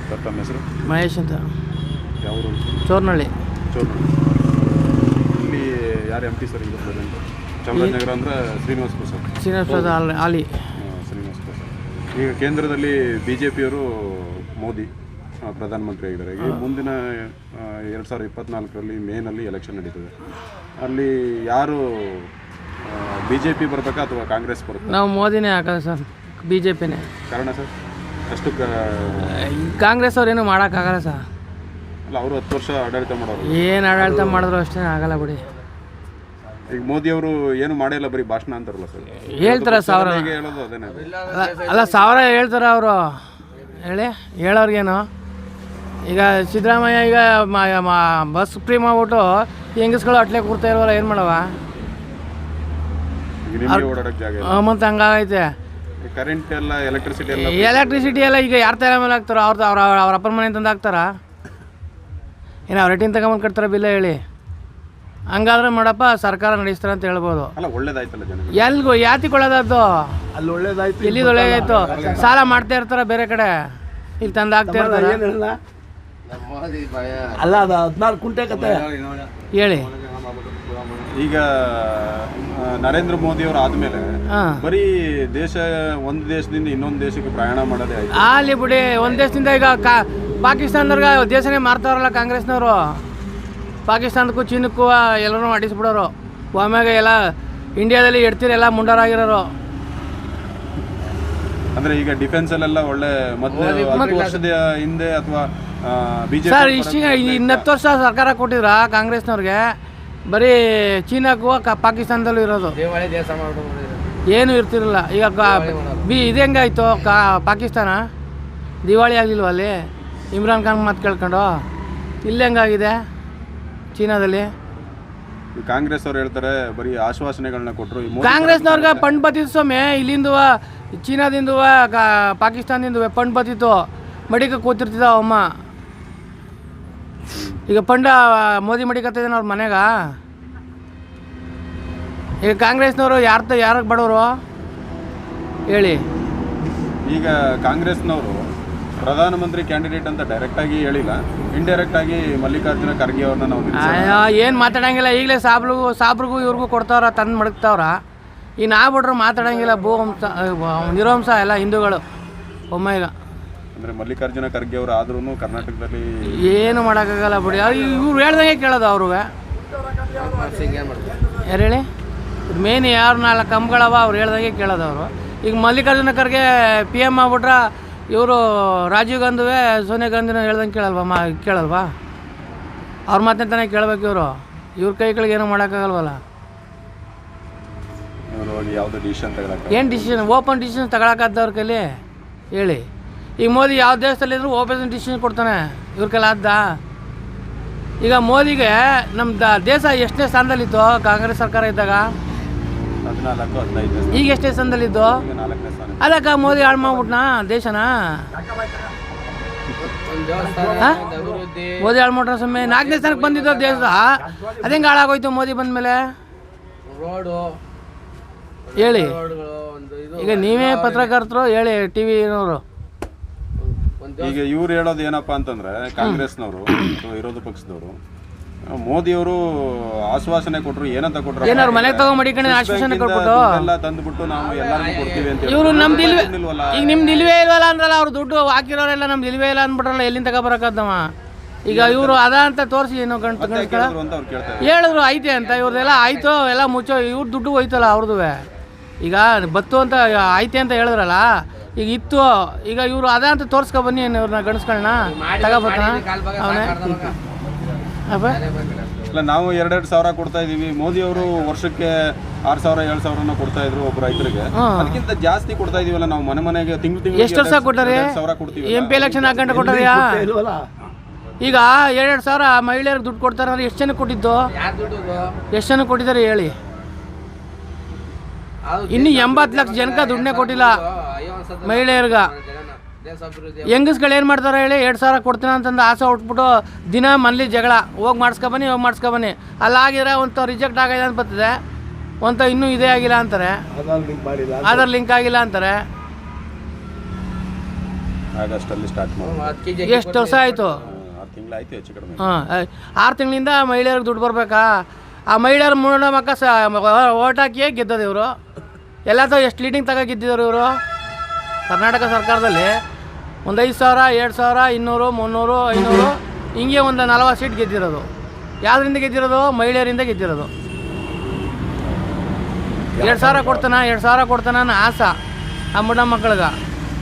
Sir ತಮ್ಮ ಹೆಸರು? ಮಹೇಶ್ ಅಂತ. ಯಾವ ಊರು? ಚೋರ್ನಹಳ್ಳಿ. ಇಲ್ಲಿ ಯಾರು ಎಂ ಪಿ ಸರ್ ಈಗ ಪ್ರೆಸೆಂಟ್? ಚಾಮರಾಜನಗರ ಅಂದರೆ ಶ್ರೀನಿವಾಸ ಪ್ರಸಾದ್ ಆಲಿ. ಶ್ರೀನಿವಾಸ ಪ್ರಸಾದ್. ಈಗ ಕೇಂದ್ರದಲ್ಲಿ BJPಯವರು ಮೋದಿ ಪ್ರಧಾನಮಂತ್ರಿ ಆಗಿದ್ದಾರೆ. ಈಗ ಮುಂದಿನ 2024ರಲ್ಲಿ ಮೇನಲ್ಲಿ ಎಲೆಕ್ಷನ್ ನಡೀತದೆ. ಅಲ್ಲಿ ಯಾರು BJP ಬರಬೇಕಾ ಅಥವಾ ಕಾಂಗ್ರೆಸ್ ಬರುತ್ತೆ? ನಾವು ಮೋದಿನೇ ಹಾಕೋದು ಸರ್, BJPನೇ. ಕಾರಣ ಸರ್? ಅಷ್ಟು ಕಾಂಗ್ರೆಸ್ ಅವ್ರು ಏನೂ ಮಾಡೋಕ್ಕಾಗಲ್ಲ ಸರ್. ಅಲ್ಲ, ಅವರು 10 ವರ್ಷ ಆಡಳಿತ ಮಾಡೋರು. ಏನು ಆಡಳಿತ ಮಾಡಿದ್ರು ಅಷ್ಟೇ ಆಗಲ್ಲ ಬಿಡಿ. ಈಗ ಮೋದಿಯವರು ಏನು ಮಾಡಿಲ್ಲ, ಬರೀ ಭಾಷಣ ಅಂತಾರಲ್ಲ ಸರ್, ಹೇಳ್ತಾರೆ ಸಾವಿರ. ಹೇಳೋದು ಅದೇನೇ. ಅಲ್ಲ, ಸಾವಿರ ಹೇಳ್ತಾರೆ ಅವರು. ಹೇಳೋರ್ಗೇನು. ಈಗ ಸಿದ್ದರಾಮಯ್ಯ ಈಗ ಬಸ್ ಫ್ರೀ ಮಾಡ್ಬಿಟ್ಟು ಹೆಂಗಸ್ಗಳು ಅಟ್ಲೆ ಕೂರ್ತಾ ಇಲ್ವಲ್ಲ, ಏನು ಮಾಡವ? ಓಡಾಡಕ್ಕೆ ಜಾಗ ಮತ್ತು ಹಂಗಾಗೈತೆ. ಕರೆಂಟ್ ಎಲ್ಲ, ಎಲೆಕ್ಟ್ರಿಸಿಟಿ ಎಲ್ಲ ಈಗ ಯಾರ ತಲೆ ಮೇಲೆ ಹಾಕ್ತಾರೋ? ಅವ್ರ ಅಪ್ಪನ ಮನೆ ತಂದು ಹಾಕ್ತಾರ? ಏನು ಅವ್ರ ರೇಟಿಂಗ್ ತಗೊಂಬಂದು ಕಟ್ತಾರ ಬಿಲ್ಲ ಹೇಳಿ? ಹಂಗಾದ್ರೆ ಮಾಡಪ್ಪ, ಸರ್ಕಾರ ನಡೆಸ್ತಾರೆ ಅಂತ ಹೇಳ್ಬೋದು. ಅಲ್ಲ, ಒಳ್ಳೇದಾಯ್ತಲ್ಲ ಜನ. ಎಲ್ಗೂ ಯಾತಿಕೊಳ್ಳೋದದ್ದು? ಅಲ್ಲಿ ಒಳ್ಳೇದಾಯ್ತು, ಇಲ್ಲಿ ಒಳ್ಳೇದಾಯ್ತು. ಸಾಲ ಮಾಡ್ತಾ ಇರ್ತಾರ ಬೇರೆ ಕಡೆ, ಇಲ್ಲಿ ತಂದು ಹಾಕ್ತಾ ಇರ್ತಾರೆ. ಅಲ್ಲ, ಅದು 14 ಕುಂಟೆ ಕತೆ ಹೇಳಿ. ಈಗ ನರೇಂದ್ರ ಮೋದಿ ಅವರು ಆದ್ಮೇಲೆ ಬರೀ ಒಂದು ದೇಶದಿಂದ ಇನ್ನೊಂದು ದೇಶಕ್ಕೆ ಪ್ರಯಾಣ ಮಾಡೋದೇ ಆಯ್ತು. ಅಲ್ಲಿ ಬಿಡಿ, ಒಂದು ದೇಶದಿಂದ ಈಗ ಪಾಕಿಸ್ತಾನದವ್ರಿಗೆ ದೇಶನೇ ಮಾರ್ತಾರಲ್ಲ ಕಾಂಗ್ರೆಸ್ನವರು. ಪಾಕಿಸ್ತಾನಕ್ಕೂ ಚೀನಕ್ಕೂ ಎಲ್ಲರೂ ಅಡಿಸ್ಬಿಡೋರು. ಆಮ್ಯಾಗ ಎಲ್ಲ ಇಂಡಿಯಾದಲ್ಲಿ ಎಡ್ತೀರೆಲ್ಲ ಮುಂಡಾರಾಗಿರೋರು. ಅಂದ್ರೆ ಈಗ ಡಿಫೆನ್ಸ್ ಅಲ್ಲೆಲ್ಲ ಒಳ್ಳೆ ಮೊದಲು ವರ್ಷದ ಹಿಂದೆ ಅಥವಾ BJP ಸರ್ ಇಷ್ಟು 10 ವರ್ಷ ಸರ್ಕಾರ ಕೊಟ್ಟಿದ್ರ ಕಾಂಗ್ರೆಸ್ನವ್ರಿಗೆ? ಬರೀ ಚೀನಾಕ್ಕೂ ಪಾಕಿಸ್ತಾನದಲ್ಲೂ ಇರೋದು, ಏನೂ ಇರ್ತಿರಲಿಲ್ಲ. ಈಗ ಇದು ಹೆಂಗಾಯ್ತು ಪಾಕಿಸ್ತಾನ? ದಿವಾಳಿ ಆಗಲಿಲ್ವ ಅಲ್ಲಿ? ಇಮ್ರಾನ್ ಖಾನ್ ಮಾತು ಕೇಳ್ಕೊಂಡು ಇಲ್ಲಿ ಹೆಂಗಾಗಿದೆ ಚೀನಾದಲ್ಲಿ? ಕಾಂಗ್ರೆಸ್ ಅವ್ರು ಹೇಳ್ತಾರೆ ಬರೀ ಆಶ್ವಾಸನೆಗಳನ್ನ ಕೊಟ್ಟರು. ಕಾಂಗ್ರೆಸ್ನವ್ರಿಗೆ ಫಂಡ್ ಬತ್ತಿತ್ತು ಸ್ವಾಮಿ, ಇಲ್ಲಿಂದ ಚೀನಾದಿಂದ ಪಾಕಿಸ್ತಾನದಿಂದ ಫಂಡ್ ಬತ್ತಿತ್ತು. ಮಡಿಕ ಕೂತಿರ್ತಿದ್ದ ಅಮ್ಮ. ಈಗ ಫಂಡ ಮೋದಿ ಮಡಿಕತ್ತಿದ್ದಾನೆ ಅವ್ರ ಮನೆಗ. ಈಗ ಕಾಂಗ್ರೆಸ್ನವರು ಯಾರಿಗೆ ಬಡವರು ಹೇಳಿ? ಈಗ ಕಾಂಗ್ರೆಸ್ನವರು ಪ್ರಧಾನಮಂತ್ರಿ ಕ್ಯಾಂಡಿಡೇಟ್ ಅಂತ ಡೈರೆಕ್ಟಾಗಿ ಹೇಳಿಲ್ಲ, ಇಂಡೈರೆಕ್ಟ್ ಆಗಿ ಮಲ್ಲಿಕಾರ್ಜುನ ಖರ್ಗೆ ಅವ್ರನ್ನ ನಾವು ಏನು ಮಾತಾಡಂಗಿಲ್ಲ. ಈಗಲೇ ಸಾಬ್ರಿಗೂ ಇವ್ರಿಗೂ ಕೊಡ್ತಾವ್ರ, ತಂದು ಮಡಗ್ತಾವ್ರ. ಈಗ ನಾವು ಬಿಟ್ರು ಮಾತಾಡಂಗಿಲ್ಲ. ನಿರೋಂಶ ಎಲ್ಲ ಹಿಂದೂಗಳು ಒಮ್ಮೆಗ. ಅಂದರೆ ಮಲ್ಲಿಕಾರ್ಜುನ ಖರ್ಗೆ ಅವರು ಆದ್ರೂ ಕರ್ನಾಟಕದಲ್ಲಿ ಏನು ಮಾಡೋಕ್ಕಾಗಲ್ಲ ಬಿಡಿ. ಇವ್ರು ಹೇಳ್ದಂಗೆ ಕೇಳೋದು ಅವ್ರು. ಯಾರು ಹೇಳಿ? ಮೇನ್ ಯಾರು 4 ಕಂಬಗಳವ, ಅವ್ರು ಹೇಳ್ದಂಗೆ ಕೇಳೋದು ಅವರು. ಈಗ ಮಲ್ಲಿಕಾರ್ಜುನ ಖರ್ಗೆ PM ಆಗ್ಬಿಟ್ರೆ ಇವರು ರಾಜೀವ್ ಗಾಂಧಿವೇ ಸೋನಿಯಾ ಗಾಂಧಿನ ಹೇಳ್ದಂಗೆ ಕೇಳಲ್ವಾ? ಅವ್ರ ಮಾತನ್ನ ತಾನೇ ಕೇಳ್ಬೇಕು ಇವರು. ಇವ್ರ ಕೈಗಳಿಗೆ ಏನೂ ಮಾಡೋಕ್ಕಾಗಲ್ವಲ್ಲ. ಯಾವುದೋ ಡಿಸಿಷನ್ ಏನು ಡಿಸಿಷನ್? ಓಪನ್ ಡಿಸಿಷನ್ ತಗೊಳಕ್ಕಾದ್ದವ್ರ ಕೈಲಿ ಹೇಳಿ? ಈಗ ಮೋದಿ ಯಾವ ದೇಶದಲ್ಲಿದ್ರು ಓಪನ್ ಡಿಸಿಷನ್ ಕೊಡ್ತಾನೆ, ಇವ್ರ ಕೈಲಿ ಆದ್ದ? ಈಗ ಮೋದಿಗೆ ನಮ್ಮ ದೇಶ ಎಷ್ಟನೇ ಸ್ಥಾನದಲ್ಲಿತ್ತು ಕಾಂಗ್ರೆಸ್ ಸರ್ಕಾರ ಇದ್ದಾಗ? 14-15. ಈಗ ಎಷ್ಟೇ ಸ್ಥಾನದಲ್ಲಿದ್ದು? ಅದಕ್ಕೆ ಮೋದಿ ಹಾಳು ಮಾಡ್ಬಿಟ್ನಾ ದೇಶನ? ಮೋದಿ ಹಾಳು ಮಾಡ್ರ ಸುಮ್ಮನೆ 4ನೇ ಸ್ಥಾನಕ್ಕೆ ಬಂದಿದ್ದು ದೇಶ. ಅದೇಂಗೆ ಹಾಳಾಗೋಯ್ತು ಮೋದಿ ಬಂದಮೇಲೆ ಹೇಳಿ? ಈಗ ನೀವೇ ಪತ್ರಕರ್ತರು ಹೇಳಿ, TV-ನವರು. ಈಗ ಇವ್ರು ಹೇಳೋದು ಏನಪ್ಪಾ ಅಂತಂದ್ರೆ, ಕಾಂಗ್ರೆಸ್ನವರು ಅಥವಾ ವಿರೋಧ ಪಕ್ಷದವರು ಮೋದಿಯವರು ಆಶ್ವಾಸನೆ ಕೊಟ್ಟರು. ಏನಂತ ಕೊಟ್ಟರು? ಏನಾರು ಮನೆಗೆ ತಗೊಂಡು ಮಡಿಕೊಂಡು ಆಶ್ವಾಸನೆ ಕೊಟ್ಬಿಟ್ಟು ಎಲ್ಲ ತಂದುಬಿಟ್ಟು ನಾವು ಎಲ್ಲರಿಗೂ ಕೊಡ್ತೀವಿ ಅಂತ ಇವರು ನಮ್ದು ಈಗ ನಿಮ್ದು ಇಲ್ವೇ ಇಲ್ವಲ್ಲ ಅಂದ್ರಲ್ಲ, ಅವ್ರು ದುಡ್ಡು ಹಾಕಿರೋರೆಲ್ಲ ನಮ್ದು ಇಲ್ವೇ ಇಲ್ಲ ಅಂದ್ಬಿಟ್ರಲ್ಲ, ಎಲ್ಲಿಂದ ತಗೋಬರಕ್ಕದ್ದವ? ಈಗ ಇವರು ಅದ ಅಂತ ತೋರಿಸಿ ಏನು ಹೇಳಿದ್ರು ಐತೆ ಅಂತ. ಇವ್ರದೆಲ್ಲ ಆಯ್ತು, ಎಲ್ಲ ಮುಚ್ಚೋ. ಇವ್ರ ದುಡ್ಡು ಹೋಯ್ತಲ್ಲ ಅವ್ರದ್ದು. ಈಗ ಬತ್ತು ಅಂತ ಐತೆ ಅಂತ ಹೇಳಿದ್ರಲ್ಲ, ಈಗ ಇತ್ತು. ಈಗ ಇವರು ಅದ ಅಂತ ತೋರ್ಸ್ಕೊ ಬನ್ನಿ ಇವ್ರನ್ನ ಗಣಸ್ಗಳನ್ನ ತಗೋಬರ್ತಾನ ಅವನೇ. ಇಲ್ಲ, ನಾವು 2-2 ಸಾವಿರ ಕೊಡ್ತಾ ಇದೀವಿ. ಮೋದಿ ಅವರು ವರ್ಷಕ್ಕೆ 6,000-7,000 ಕೊಡ್ತಾ ಇದ್ರು ಒಬ್ಬ ರೈತರಿಗೆ. ಅದಕ್ಕಿಂತ ಜಾಸ್ತಿ ಕೊಡ್ತಾ ಇದೀವಲ್ಲ ನಾವು ಮನೆಗೆ. ತಿಂಗಳು ಎಷ್ಟು ವರ್ಷ ಕೊಟ್ಟಾರೆ? MP ಎಲೆಕ್ಷನ್ ಹಾಕೊಂಡು ಕೊಟ್ಟಾರ. ಈಗ 2,000 ಮಹಿಳೆಯರಿಗೆ ದುಡ್ಡು ಕೊಡ್ತಾರೆ ಅಂದ್ರೆ ಎಷ್ಟು ಜನಕ್ಕೆ ಕೊಟ್ಟಿದ್ದು? ಎಷ್ಟು ಜನಕ್ಕೆ ಕೊಟ್ಟಿದ್ದಾರೆ ಹೇಳಿ? ಇನ್ನು 80 ಲಕ್ಷ ಜನಕ್ಕೆ ದುಡ್ಡನ್ನೇ ಕೊಟ್ಟಿಲ್ಲ ಮಹಿಳೆಯರ್ಗ. ಹೆಂಗಸ್ಗಳು ಏನು ಮಾಡ್ತಾರೆ ಹೇಳಿ? 2,000 ಕೊಡ್ತೀನಿ ಅಂತಂದು ಆಸೆ ಉಟ್ಬಿಟ್ಟು ದಿನ ಮನೇಲಿ ಜಗಳ. ಹೋಗಿ ಮಾಡಿಸ್ಕೊಬನ್ನಿ. ಅಲ್ಲಾಗಿದ್ರೆ ಒಂದು ರಿಜೆಕ್ಟ್ ಆಗಿದೆ ಅಂತ ಬರ್ತದೆ, ಒಂದು ಇನ್ನೂ ಇದೇ ಆಗಿಲ್ಲ ಅಂತಾರೆ, ಆಧಾರ್ ಲಿಂಕ್ ಆಗಿಲ್ಲ ಅಂತಾರೆ. ಆಗಸ್ಟಲ್ಲಿ ಸ್ಟಾರ್ಟ್ ಮಾಡಿ ಎಷ್ಟು ವರ್ಷ ಆಯಿತು? 6 ತಿಂಗಳಾಯ್ತು ಹೆಚ್ಚು ಕಡಿಮೆ. ಹಾಂ, 6 ತಿಂಗಳಿಂದ ಮಹಿಳೆಯರಿಗೆ ದುಡ್ಡು ಬರಬೇಕಾ? ಆ ಮಹಿಳೆಯರು ಮೂಢನಂಬಿಕೆ ಓಟ್ ಹಾಕಿಯೇ ಗೆದ್ದದು ಇವರು. ಎಲ್ಲ ಎಷ್ಟು ಲೀಡಿಂಗ್ ತಗೋ ಗೆದ್ದಿದ್ದಾರೆ ಇವರು. ಕರ್ನಾಟಕ ಸರ್ಕಾರದಲ್ಲಿ ಒಂದು 5,000, 2,000, 200, 300, 500 ಹಿಂಗೆ ಒಂದು 40 ಸೀಟ್ ಗೆದ್ದಿರೋದು. ಯಾವುದರಿಂದ ಗೆದ್ದಿರೋದು? ಮಹಿಳೆಯರಿಂದ ಗೆದ್ದಿರೋದು. 2,000 ಕೊಡ್ತಾನ, 2,000 ಕೊಡ್ತಾನ ಅನ್ನೋ ಆಸೆ ಆ ಮುಡ ಮಕ್ಕಳಿಗೆ.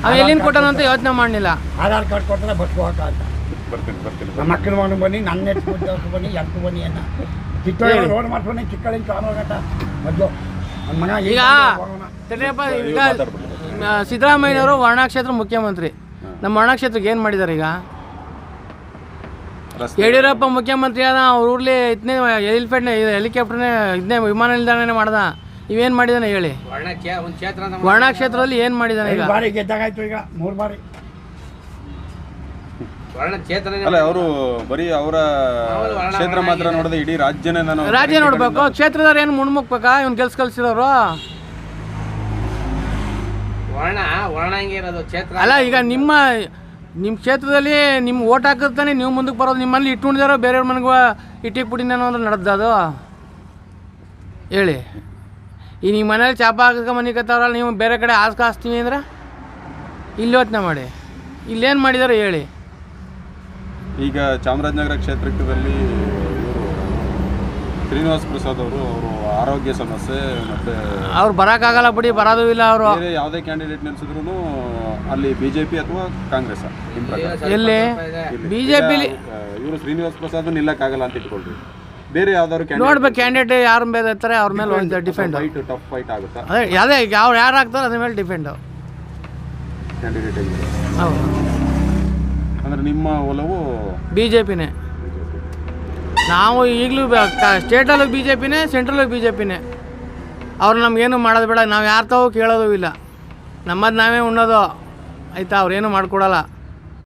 ಅವು ಎಲ್ಲಿಂದ ಕೊಟ್ಟಾನ ಅಂತ ಯೋಚನೆ ಮಾಡಲಿಲ್ಲ. ಆಧಾರ್ ಕಾರ್ಡ್ ಕೊಡ್ತಾರೆ ಬಸ್ ಹೋಗಕ್ಕ ಅಂತ. ಬರ್ತೀನಿ ನಮ್ಮ ಮಕ್ಕಳು ಮಗನು ಬನ್ನಿ, ನನ್ನ ನೆಟ್ಟು ಬನ್ನಿ, ಎತ್ತು ಬನ್ನಿ ಅನ್ನ ಚಿಕ್ಕಳಿ ರೋಡ್ ಮಾಡ್ಕೊಂಡು ಚಿಕ್ಕಳಿಂದ ಕಾಣೋಗಟ್ಟ ಮೊದಲು ನನ್ನ ಮಗ ಈಗ ಈಗ ಸಿದ್ದರಾಮಯ್ಯನವರು ವರ್ಣಕ್ಷೇತ್ರ ಮುಖ್ಯಮಂತ್ರಿ. ನಮ್ಮ ವರ್ಣಕ್ಷೇತ್ರಕ್ಕೆ ಏನು ಮಾಡಿದ್ದಾರೆ ಈಗ? ಯಡಿಯೂರಪ್ಪ ಮುಖ್ಯಮಂತ್ರಿ ಆದ, ಅವ್ರ ಊರ್ಲಿ ಇದನ್ನೇ ಹೆಲಿಕಾಪ್ಟರ್ನೇ ಇದನ್ನೇ ವಿಮಾನ ನಿಲ್ದಾಣನೇ ಮಾಡ್ದ. ಇವೇನು ಮಾಡಿದಾನೆ ಹೇಳಿ? ವರ್ಣಕ್ಷೇತ್ರದಲ್ಲಿ ಏನು ಮಾಡಿದಾನೆ ಈಗ? ಬಾರಿ ಗೆದ್ದಾಗಾಯ್ತು ಈಗ 3 ಬಾರಿ. ಅಲ್ಲ, ಅವರು ಬರೀ ಅವರ ಕ್ಷೇತ್ರ ಮಾತ್ರ ನೋಡಿದ್ರೆ ಇಡೀ ರಾಜ್ಯನೇ ರಾಜ್ಯ ನೋಡ್ಬೇಕು. ಕ್ಷೇತ್ರದವ್ರು ಏನು ಮುಣ್ಮುಕ್ಬೇಕಾ? ಇವ್ನು ಕಲ್ಸಿರೋರು ಅಲ್ಲ. ಈಗ ನಿಮ್ಮ ಕ್ಷೇತ್ರದಲ್ಲಿ ನಿಮ್ಮ ಓಟ್ ಹಾಕಿರ್ತಾನೆ ನೀವು ಮುಂದಕ್ಕೆ ಬರೋದು. ನಿಮ್ಮಲ್ಲಿ ಇಟ್ಕೊಂಡಿದ್ದಾರೋ ಬೇರೆಯವ್ರ ಮನೆಗೆ ಇಟ್ಟಿಗೆ ಪುಡಿನೇನೋ ಅಂದ್ರೆ ನಡೆದದು ಹೇಳಿ. ಈ ನಿಮ್ಮ ಮನೇಲಿ ಚಾಪ ಹಾಕಕ್ಕೆ ಮನೆ ಕತ್ತವ್ರಲ್ಲ, ನೀವು ಬೇರೆ ಕಡೆ ಹಾಸ್ತೀವಿ ಅಂದ್ರೆ ಇಲ್ಲಿ ಯೋಚನೆ ಮಾಡಿ. ಇಲ್ಲೇನು ಮಾಡಿದಾರೆ ಹೇಳಿ? ಈಗ ಚಾಮರಾಜನಗರ ಕ್ಷೇತ್ರದಲ್ಲಿ ಶ್ರೀನಿವಾಸ್ ಪ್ರಸಾದ್ ಅವರು ಆರೋಗ್ಯ ಸಮಸ್ಯೆ ಮತ್ತೆ ಅವ್ರು ಬರೋಕ್ಕಾಗಲ್ಲ ಬಿಡಿ, ಬರೋದು ಇಲ್ಲ ಅವರು. ಬೇರೆ ಯಾವುದೇ ಕ್ಯಾಂಡಿಡೇಟ್ ನಿಲ್ಸಿದ್ರು ಅಲ್ಲಿ ಬಿಜೆಪಿ ಅಥವಾ ಕಾಂಗ್ರೆಸ್ ಎಲ್ಲಿ ಬಿಜೆಪಿಲಿ ಇವರು ಶ್ರೀನಿವಾಸ್ ಪ್ರಸಾದ್ ನಿಲ್ಲಕ್ಕಾಗಲ್ಲ ಅಂತ ಇಟ್ಕೊಳ್ರಿ. ಬೇರೆ ಯಾವ್ದಾದ್ರು ನೋಡ್ಬೇಕು ಕ್ಯಾಂಡಿಡೇಟ್ ಯಾರು ಮೇಲೆ ಇರ್ತಾರೆ ಅವ್ರ ಮೇಲೆ ಡಿಫೆಂಡ್. ಟಫ್ ಫೈಟ್ ಆಗುತ್ತಾ? ಅದೇ ಯಾವುದೇ ಯಾರು ಆಗ್ತಾರೆ ಅದ್ರ ಮೇಲೆ ಡಿಫೆಂಡು ಕ್ಯಾಂಡಿಡೇಟ್ ಹೌದು. ಅಂದ್ರೆ ನಿಮ್ಮ ಒಲವು BJPನೇ. ನಾವು ಈಗಲೂ ಸ್ಟೇಟಲ್ಲೂ BJPನೇ, ಸೆಂಟ್ರಲ್ಲೂ BJPನೇ. ಅವ್ರು ನಮಗೇನು ಮಾಡೋದು ಬೇಡ, ನಾವು ಯಾರ ತಾವು ಕೇಳೋದು ಇಲ್ಲ. ನಮ್ಮದು ನಾವೇ ಉಣ್ಣೋದು ಆಯಿತಾ. ಅವ್ರೇನು ಮಾಡಿಕೊಡಲ್ಲ.